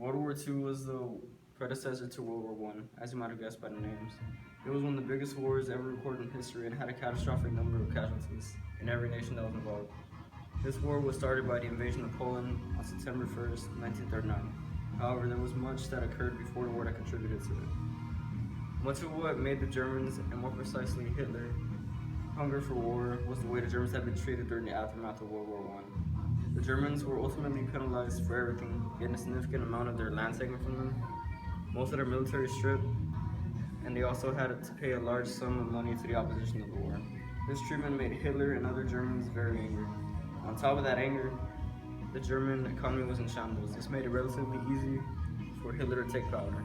World War II was the predecessor to World War I, as you might have guessed by the names. It was one of the biggest wars ever recorded in history and had a catastrophic number of casualties in every nation that was involved. This war was started by the invasion of Poland on September 1st, 1939. However, there was much that occurred before the war that contributed to it. Much of what made the Germans, and more precisely Hitler, hunger for war was the way the Germans had been treated during the aftermath of World War I. The Germans were ultimately penalized for everything, getting a significant amount of their land taken from them, most of their military stripped, and they also had to pay a large sum of money to the opposition of the war. This treatment made Hitler and other Germans very angry. On top of that anger, the German economy was in shambles. This made it relatively easy for Hitler to take power.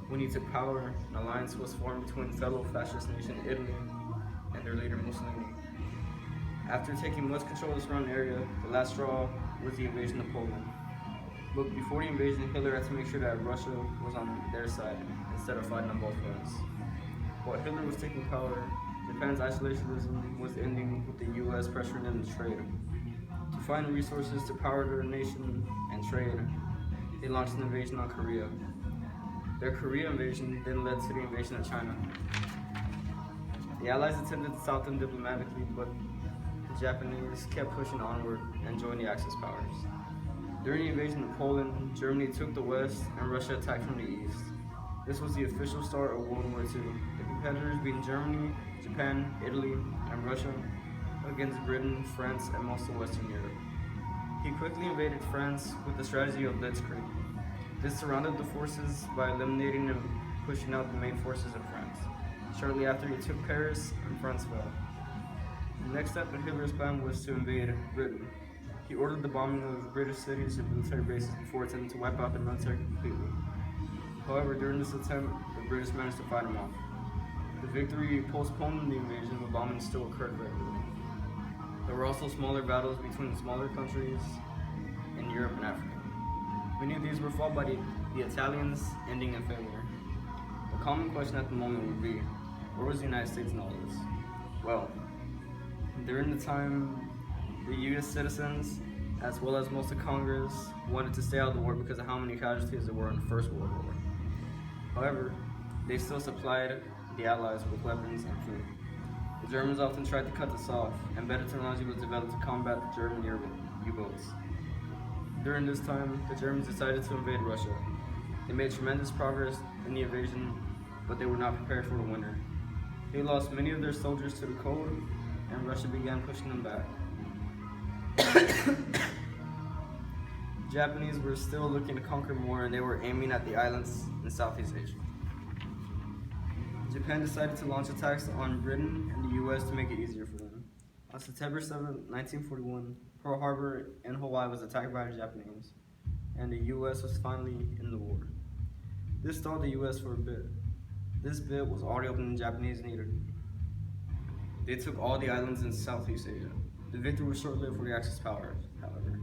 When he took power, an alliance was formed between fellow fascist nation Italy and their leader Mussolini. After taking much control of the surrounding area, the last straw was the invasion of Poland. But before the invasion, Hitler had to make sure that Russia was on their side instead of fighting on both fronts. While Hitler was taking power, Japan's isolationism was ending with the US pressuring them to trade. To find resources to power their nation and trade, they launched an invasion on Korea. Their Korea invasion then led to the invasion of China. The Allies attempted to stop them diplomatically, but the Japanese kept pushing onward and joined the Axis powers. During the invasion of Poland, Germany took the west and Russia attacked from the east. This was the official start of World War II, the competitors being Germany, Japan, Italy, and Russia against Britain, France, and most of Western Europe. He quickly invaded France with the strategy of blitzkrieg. This surrounded the forces by eliminating and pushing out the main forces of France. Shortly after, he took Paris, and France fell. The next step in Hitler's plan was to invade Britain. He ordered the bombing of British cities and military bases before attempting to wipe out the military completely. However, during this attempt, the British managed to fight him off. The victory postponed the invasion, but bombing still occurred regularly. There were also smaller battles between smaller countries in Europe and Africa. Many of these were fought by the Italians, ending in failure. A common question at the moment would be, where was the United States in all this? Well, during the time, the U.S. citizens, as well as most of Congress, wanted to stay out of the war because of how many casualties there were in the First World War. However, they still supplied the Allies with weapons and food. The Germans often tried to cut this off, and better technology was developed to combat the German U-boats. During this time, the Germans decided to invade Russia. They made tremendous progress in the invasion, but they were not prepared for the winter. They lost many of their soldiers to the cold, and Russia began pushing them back. The Japanese were still looking to conquer more, and they were aiming at the islands in Southeast Asia. Japan decided to launch attacks on Britain and the US to make it easier for them. On September 7, 1941, Pearl Harbor in Hawaii was attacked by the Japanese, and the US was finally in the war. This stalled the US for a bit. This bit was all the opening the Japanese needed. They took all the islands in Southeast Asia. The victory was short-lived for the Axis powers, however.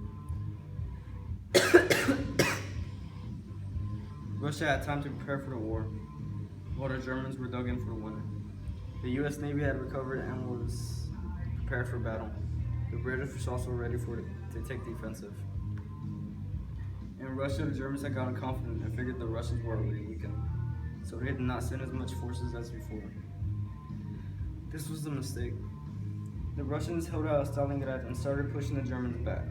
Russia had time to prepare for the war, while the Germans were dug in for the winter. The US Navy had recovered and was prepared for battle. The British was also ready to take the offensive. In Russia, the Germans had gotten confident and figured the Russians were already weakened, so they did not send as much forces as before. This was a mistake. The Russians held out at Stalingrad and started pushing the Germans back.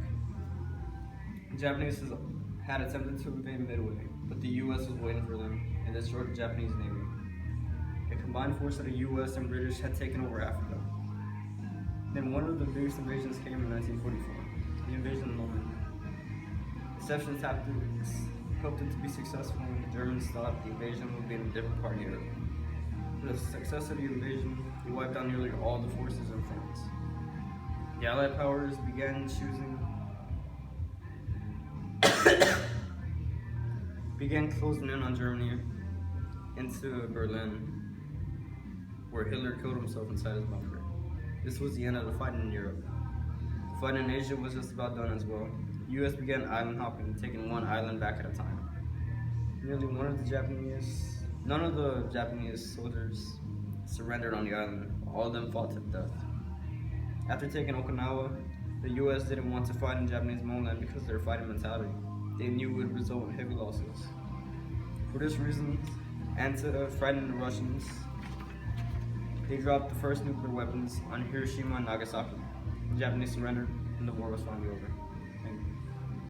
The Japanese had attempted to invade Midway, but the US was waiting for them and destroyed the Japanese Navy. A combined force of the US and British had taken over Africa. Then one of the biggest invasions came in 1944, the invasion of Normandy. Deception tactics helped it to be successful, and the Germans thought the invasion would be in a different part of Europe. With the success of the invasion, they wiped out nearly all the forces in France. The Allied powers began closing in on Germany into Berlin, where Hitler killed himself inside his bunker. This was the end of the fighting in Europe. The fighting in Asia was just about done as well. The US began island hopping, taking one island back at a time. None of the Japanese soldiers surrendered on the island. All of them fought to the death. After taking Okinawa, the US didn't want to fight in Japanese homeland because of their fighting mentality. they knew would result in heavy losses. For this reason, and to frighten the Russians, they dropped the first nuclear weapons on Hiroshima and Nagasaki. The Japanese surrendered, and the war was finally over.